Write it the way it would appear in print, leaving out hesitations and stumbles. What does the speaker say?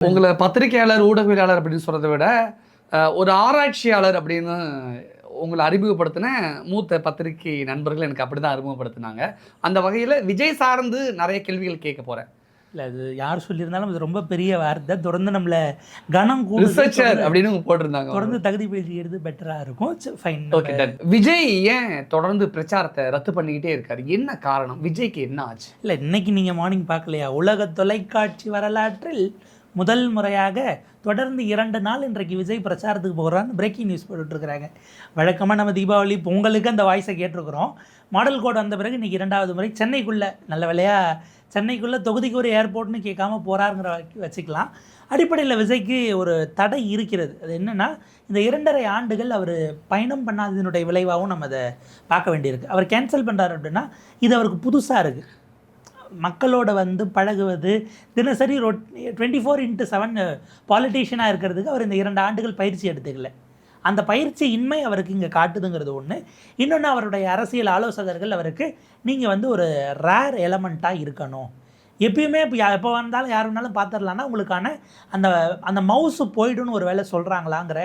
உங்களை பத்திரிகையாளர், ஊடகவியலாளர் அப்படின்னு சொல்றதை விட ஒரு ஆராய்ச்சியாளர் அப்படின்னு உங்களை அறிமுகப்படுத்தின மூத்த பத்திரிகை நண்பர்கள் எனக்கு அப்படிதான் அறிமுகப்படுத்தினாங்க. அந்த வகையில் விஜய் சார்ந்து நிறைய கேள்விகள் கேட்க போறேன். இல்லை, அது யார் சொல்லியிருந்தாலும் அது ரொம்ப பெரிய வார்த்தை. தொடர்ந்து நம்மளை கனம் கூட ரிசர்ச்சர் அப்படின்னு போட்டிருந்தாங்க. தொடர்ந்து தகுதி பேசிக்கிறது பெட்டராக இருக்கும். ஃபைன். Okay done. விஜய் ஏன் தொடர்ந்து பிரச்சாரத்தை ரத்து பண்ணிக்கிட்டே இருக்காரு? என்ன காரணம்? விஜய்க்கு என்ன ஆச்சு? இல்லை, இன்னைக்கு நீங்கள் மார்னிங் பார்க்கலையா? உலக தொலைக்காட்சி வரலாற்றில் முதல் முறையாக தொடர்ந்து 2 நாள் இன்றைக்கு விஜய் பிரச்சாரத்துக்கு போகிறான்னு பிரேக்கிங் நியூஸ் போட்டுட்ருக்குறாங்க. வழக்கமாக நம்ம தீபாவளி பொங்கலுக்கு அந்த வாய்ஸை கேட்டிருக்கிறோம். மாடல் கோட் வந்த பிறகு இன்றைக்கி 2வது முறை சென்னைக்குள்ளே, நல்ல வேலையாக சென்னைக்குள்ளே தொகுதிக்கு ஒரு ஏர்போர்ட்னு கேட்காம போகிறாருங்கிற வச்சுக்கலாம். அடிப்படையில் விஜய்க்கு ஒரு தடை இருக்கிறது. அது என்னென்னா, இந்த 2.5 ஆண்டுகள் அவர் பயணம் பண்ணாததனுடைய விளைவாகவும் நம்ம அதை பார்க்க வேண்டியிருக்கு. அவர் கேன்சல் பண்ணுறாரு அப்படின்னா இது அவருக்கு புதுசாக இருக்குது. மக்களோட பழகுவது, தினசரி 24/7 பாலிட்டிஷியனாக இருக்கிறதுக்கு அவர் இந்த 2 ஆண்டுகள் பயிற்சி எடுத்துக்கல. அந்த பயிற்சி இன்மை அவருக்கு இங்கே காட்டுதுங்கிறது ஒன்று. இன்னொன்று, அவருடைய அரசியல் ஆலோசகர்கள் அவருக்கு நீங்கள் ஒரு ரேர் எலமெண்ட்டாக இருக்கணும், எப்பயுமே இப்போ எப்போ வந்தாலும் யார் வேணாலும் பார்த்துடலான்னா உங்களுக்கான அந்த அந்த மவுஸு போய்டுன்னு ஒரு வேலை சொல்கிறாங்களாங்கிற